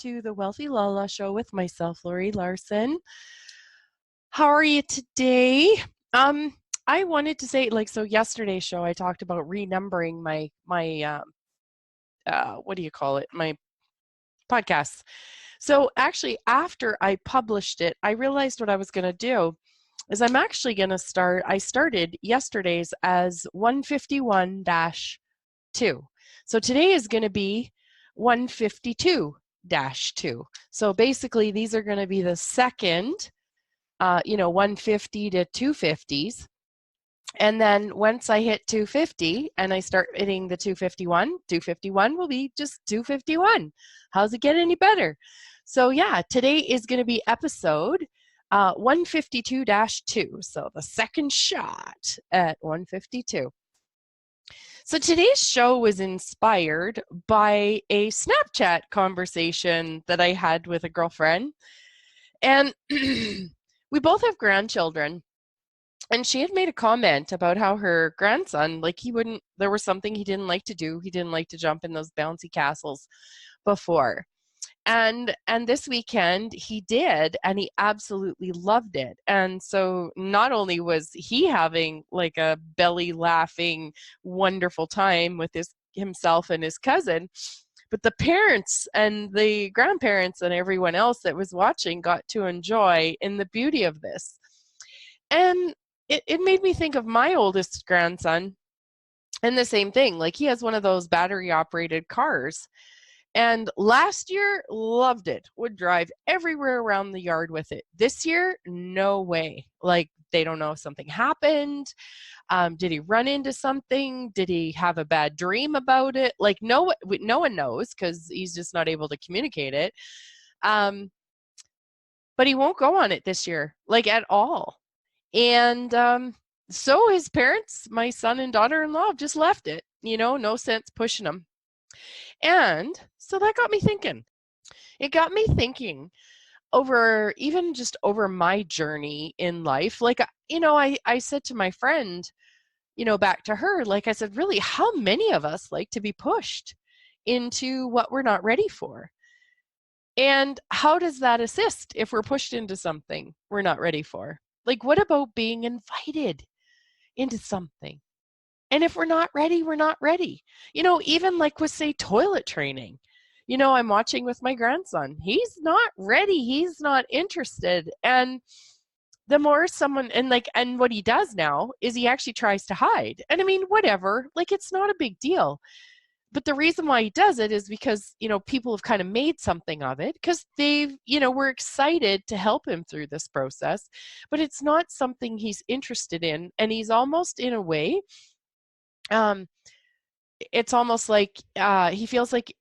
to the Wealthy LaLa show with myself, Laurie Laursen. How are you today? I wanted to say, so yesterday's show, I talked about renumbering my what do you call it? My podcasts. So actually, after I published it, I realized what I was going to do is I'm actually going to I started yesterday's as 151-2. So today is going to be 152-2. So basically, these are going to be the second, 150 to 250s. And then once I hit 250 and I start hitting the 251 will be just 251. How's it get any better? So yeah, today is going to be episode 152-2. So the second shot at 152. So today's show was inspired by a Snapchat conversation that I had with a girlfriend. And we both have grandchildren. And she had made a comment about how her grandson, there was something he didn't like to do. He didn't like to jump in those bouncy castles before. And this weekend he did, and he absolutely loved it. And so not only was he having like a belly laughing, wonderful time with himself and his cousin, but the parents and the grandparents and everyone else that was watching got to enjoy in the beauty of this. And it made me think of my oldest grandson, and the same thing. Like, he has one of those battery operated cars. And last year, loved it. Would drive everywhere around the yard with it. This year, no way. Like, they don't know if something happened. Did he run into something? Did he have a bad dream about it? Like, no one knows, because he's just not able to communicate it. But he won't go on it this year, like, at all. And so his parents, my son and daughter-in-law, have just left it. No sense pushing them. And so that got me thinking. It got me thinking over my journey in life. Like, I said to my friend, back to her, like I said, really, how many of us like to be pushed into what we're not ready for? And how does that assist if we're pushed into something we're not ready for? Like, what about being invited into something? And if we're not ready, we're not ready. Even like with, say, toilet training. I'm watching with my grandson. He's not ready. He's not interested. And the more someone, and what he does now is he actually tries to hide. And I mean, whatever, like, it's not a big deal. But the reason why he does it is because, people have kind of made something of it, because we're excited to help him through this process, but it's not something he's interested in. And he's almost, in a way, it's almost like he feels like,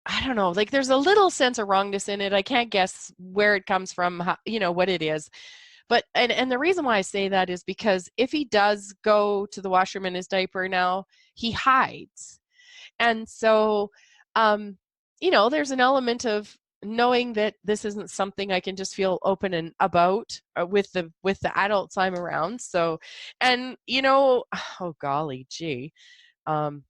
I don't know, like there's a little sense of wrongness in it. I can't guess where it comes from, what it is. But, and the reason why I say that is because if he does go to the washroom in his diaper now, he hides. And so, there's an element of knowing that this isn't something I can just feel open and about with the adults I'm around. So, and, oh, golly gee,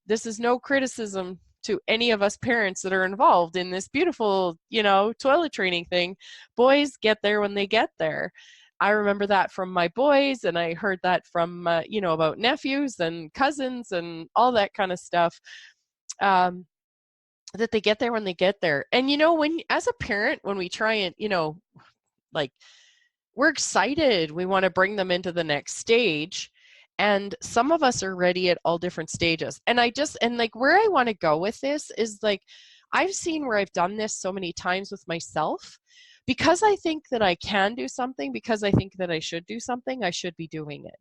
this is no criticism to any of us parents that are involved in this beautiful, toilet training thing. Boys get there when they get there. I remember that from my boys, and I heard that from, about nephews and cousins and all that kind of stuff. That they get there when they get there. And, when, as a parent, when we try and, like, we're excited, we want to bring them into the next stage. And some of us are ready at all different stages. And where I want to go with this is, like, I've seen where I've done this so many times with myself. Because I think that I can do something, because I think that I should do something, I should be doing it.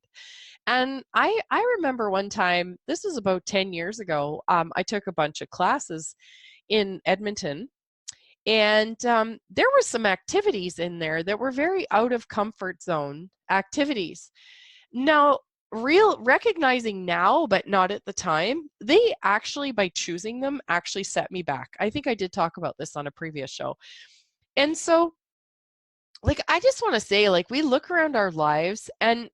And I remember one time, this was about 10 years ago, I took a bunch of classes in Edmonton, and there were some activities in there that were very out of comfort zone activities. Now, recognizing now, but not at the time, they actually, by choosing them, actually set me back. I think I did talk about this on a previous show. And so, like, I just want to say, like, we look around our lives and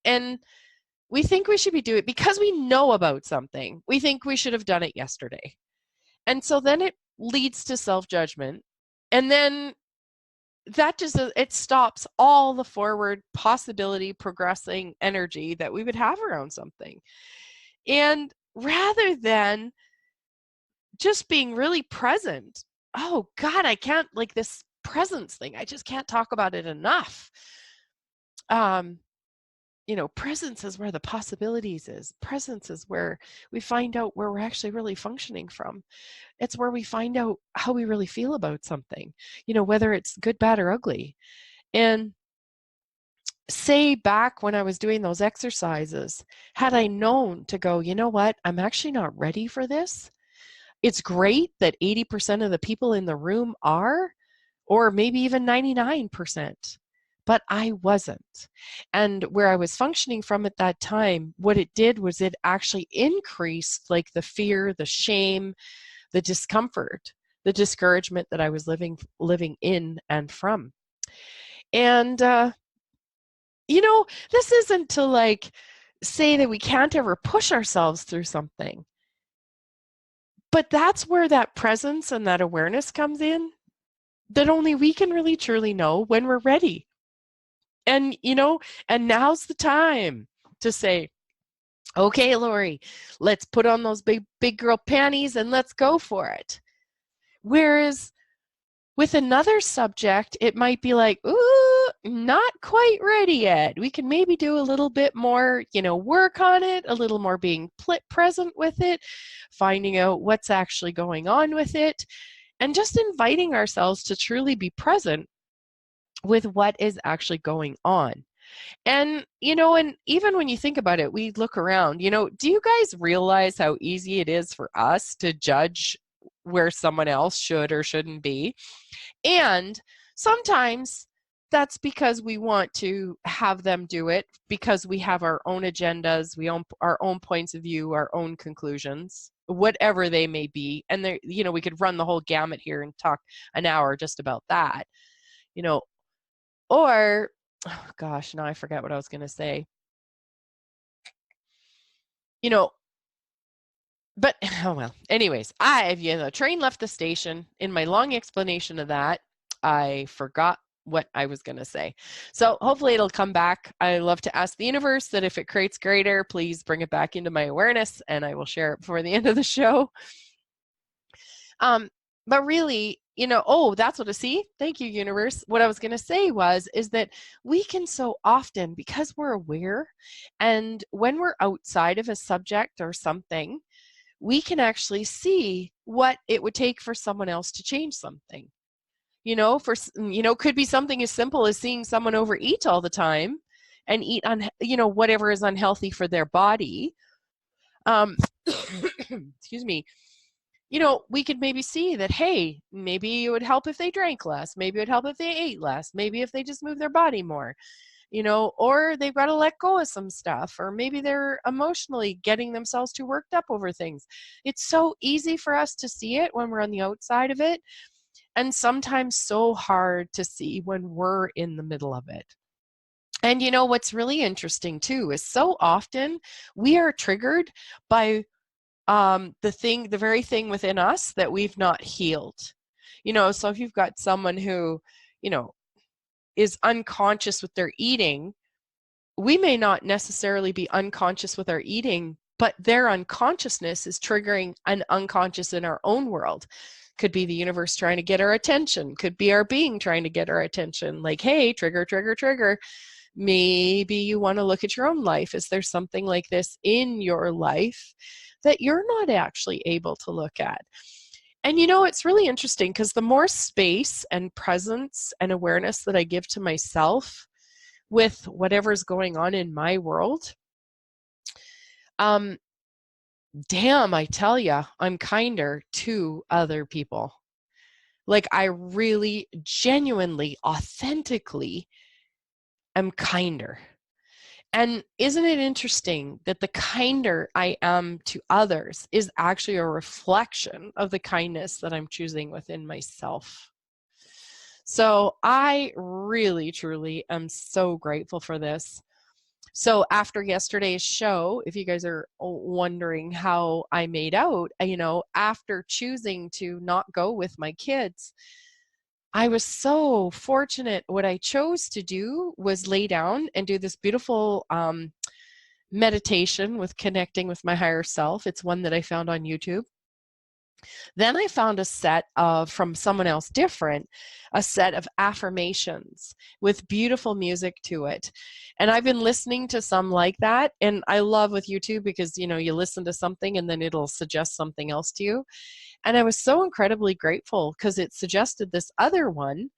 we think we should be doing it because we know about something. We think we should have done it yesterday. And so then it leads to self-judgment. And then that just, it stops all the forward possibility progressing energy that we would have around something. And rather than just being really present, oh God, I can't, like this presence thing, I just can't talk about it enough. Presence is where the possibilities is. Presence is where we find out where we're actually really functioning from. It's where we find out how we really feel about something, whether it's good, bad, or ugly. And say back when I was doing those exercises, had I known to go, you know what, I'm actually not ready for this. It's great that 80% of the people in the room are, or maybe even 99%, but I wasn't. And where I was functioning from at that time, what it did was it actually increased like the fear, the shame, the discomfort, the discouragement that I was living in and from. And this isn't to like say that we can't ever push ourselves through something. But that's where that presence and that awareness comes in, that only we can really truly know when we're ready. And, and now's the time to say, okay, Laurie, let's put on those big girl panties and let's go for it. Whereas with another subject, it might be like, ooh, not quite ready yet. We can maybe do a little bit more, work on it, a little more being present with it, finding out what's actually going on with it, and just inviting ourselves to truly be present with what is actually going on. And, and even when you think about it, we look around, do you guys realize how easy it is for us to judge where someone else should or shouldn't be? And sometimes that's because we want to have them do it because we have our own agendas, our own points of view, our own conclusions, whatever they may be. And there, we could run the whole gamut here and talk an hour just about that, or, oh gosh, now I forget what I was going to say. But, oh well, anyways, train left the station. In my long explanation of that, I forgot what I was going to say. So hopefully it'll come back. I love to ask the universe that if it creates greater, please bring it back into my awareness, and I will share it before the end of the show. But really, that's what I see. Thank you, universe. What I was going to say is that we can so often, because we're aware, and when we're outside of a subject or something, we can actually see what it would take for someone else to change something. Could be something as simple as seeing someone overeat all the time and eat whatever is unhealthy for their body. Excuse me. We could maybe see that, hey, maybe it would help if they drank less. Maybe it would help if they ate less. Maybe if they just move their body more. Or they've got to let go of some stuff, or maybe they're emotionally getting themselves too worked up over things. It's so easy for us to see it when we're on the outside of it, and sometimes so hard to see when we're in the middle of it. And what's really interesting too is so often we are triggered by the very thing within us that we've not healed. So if you've got someone who, is unconscious with their eating, we may not necessarily be unconscious with our eating, but their unconsciousness is triggering an unconscious in our own world. Could be the universe trying to get our attention. Could be our being trying to get our attention. Like, hey, trigger, trigger, trigger. Maybe you want to look at your own life. Is there something like this in your life that you're not actually able to look at? And it's really interesting because the more space and presence and awareness that I give to myself with whatever's going on in my world, damn, I tell you, I'm kinder to other people. Like, I really, genuinely, authentically am kinder. And isn't it interesting that the kinder I am to others is actually a reflection of the kindness that I'm choosing within myself? So I really, truly am so grateful for this. So after yesterday's show, if you guys are wondering how I made out, after choosing to not go with my kids, I was so fortunate. What I chose to do was lay down and do this beautiful meditation with connecting with my higher self. It's one that I found on YouTube. Then I found a set of, from someone else different, a set of affirmations with beautiful music to it. And I've been listening to some like that. And I love with YouTube because, you know, you listen to something and then it'll suggest something else to you. And I was so incredibly grateful because it suggested this other one.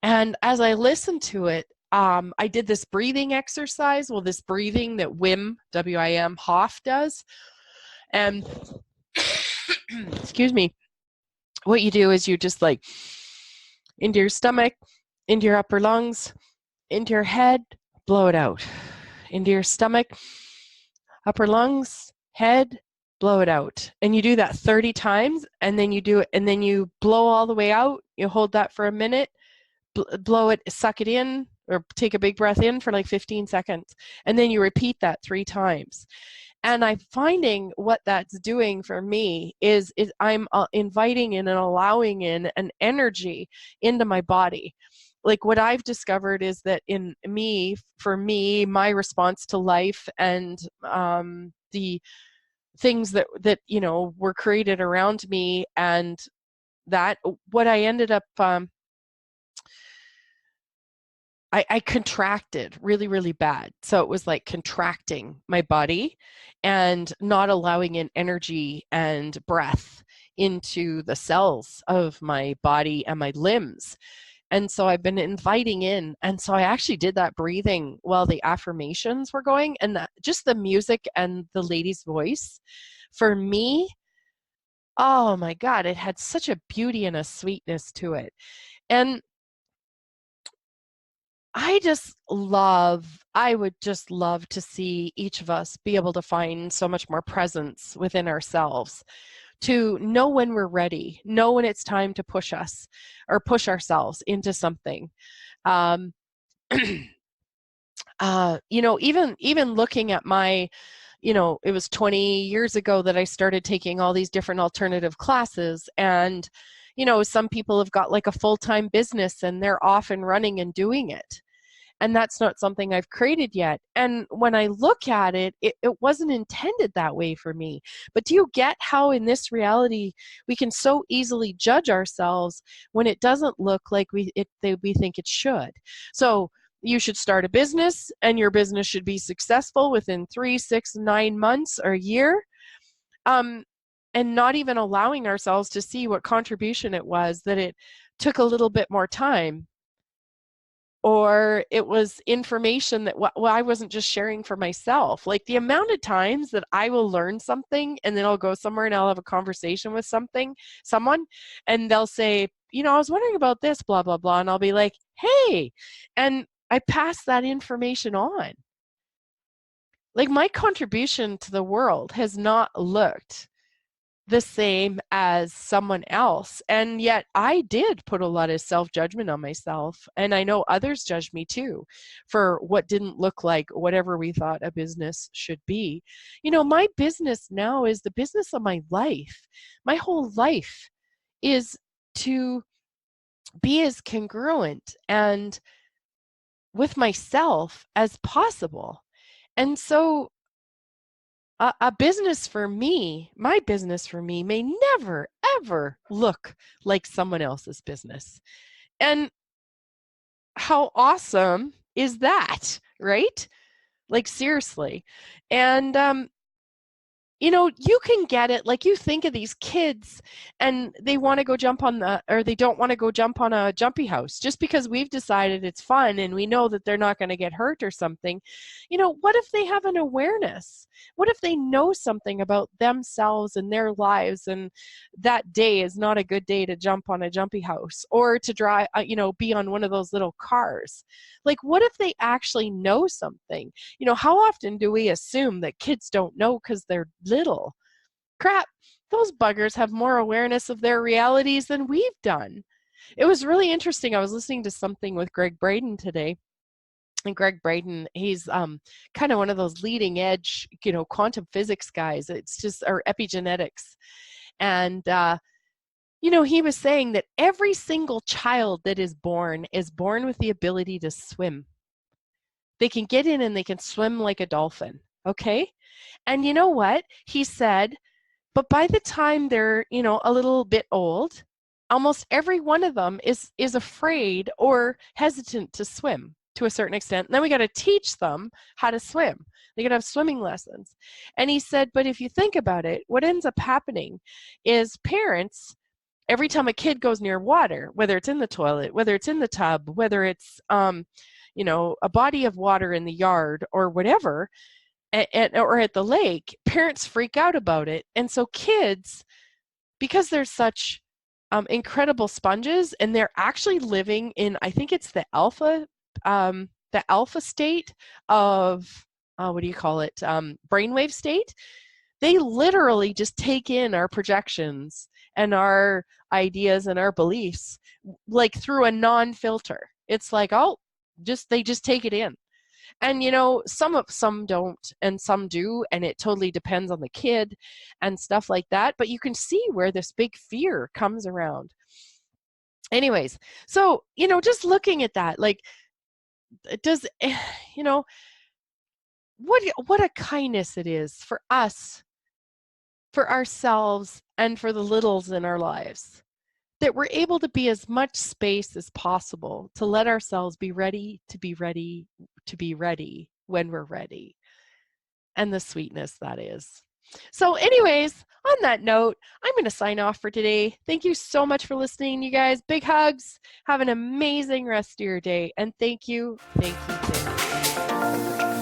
And as I listened to it, I did this breathing exercise. Well, this breathing that Wim, W-I-M, Hof does. And excuse me, what you do is you just like into your stomach, into your upper lungs, into your head, blow it out. Into your stomach, upper lungs, head, blow it out. And you do that 30 times, and then you do it, and then you blow all the way out. You hold that for a minute, blow it, suck it in, or take a big breath in for like 15 seconds. And then you repeat that 3 times. And I'm finding what that's doing for me is I'm inviting in and allowing in an energy into my body. Like what I've discovered is that in me, for me, my response to life and the things that you know were created around me, and that what I ended up I contracted really, really bad. So it was like contracting my body and not allowing in energy and breath into the cells of my body and my limbs. And so I've been inviting in. And so I actually did that breathing while the affirmations were going, and just the music and the lady's voice for me, oh my God, it had such a beauty and a sweetness to it. And I would just love to see each of us be able to find so much more presence within ourselves, to know when we're ready, know when it's time to push us or push ourselves into something. Um, you know, even looking at my, you know, it was 20 years ago that I started taking all these different alternative classes, and you know, some people have got like a full-time business and they're off and running and doing it. And that's not something I've created yet. And when I look at it, it wasn't intended that way for me. But do you get how in this reality we can so easily judge ourselves when it doesn't look like we think it should? So you should start a business, and your business should be successful within 3, 6, 9 months or a year. And not even allowing ourselves to see what contribution it was, that it took a little bit more time, or it was information that I wasn't just sharing for myself. Like the amount of times that I will learn something and then I'll go somewhere and I'll have a conversation with someone, and they'll say, you know, I was wondering about this, blah, blah, blah. And I'll be like, hey, and I pass that information on. Like my contribution to the world has not looked the same as someone else. And yet I did put a lot of self-judgment on myself. And I know others judged me too for what didn't look like whatever we thought a business should be. You know, my business now is the business of my life. My whole life is to be as congruent and with myself as possible. And so a business for me, my business for me, may never, ever look like someone else's business. And how awesome is that, right? Like, seriously. And you know, you can get it. Like, you think of these kids and they want to go jump on or they don't want to go jump on a jumpy house just because we've decided it's fun and we know that they're not going to get hurt or something. You know, what if they have an awareness? What if they know something about themselves and their lives, and that day is not a good day to jump on a jumpy house or to drive, you know, be on one of those little cars? Like, what if they actually know something? You know, how often do we assume that kids don't know because they're little? Crap, those buggers have more awareness of their realities than we've done. It was really interesting. I was listening to something with Greg Braden today. And Greg Braden, he's kind of one of those leading edge, you know, quantum physics guys. It's just, or epigenetics. And he was saying that every single child that is born with the ability to swim. They can get in and they can swim like a dolphin, okay? And you know what? He said, but by the time they're, a little bit old, almost every one of them is afraid or hesitant to swim to a certain extent. And then we got to teach them how to swim. They got to have swimming lessons. And he said, but if you think about it, what ends up happening is parents, every time a kid goes near water, whether it's in the toilet, whether it's in the tub, whether it's a body of water in the yard or whatever, or at the lake, parents freak out about it. And so kids, because they're such incredible sponges, and they're actually living in, I think it's the alpha state of, what do you call it, brainwave state. They literally just take in our projections and our ideas and our beliefs like through a non-filter. It's like, they just take it in. And some don't and some do, and it totally depends on the kid and stuff like that. But you can see where this big fear comes around. Anyways, so just looking at that, like, does what a kindness it is for us, for ourselves, and for the littles in our lives, that we're able to be as much space as possible to let ourselves be ready to be ready to be ready when we're ready, and the sweetness that is. So anyways, on that note, I'm going to sign off for today. Thank you so much for listening, you guys. Big hugs. Have an amazing rest of your day. And thank you, thank you, thank you.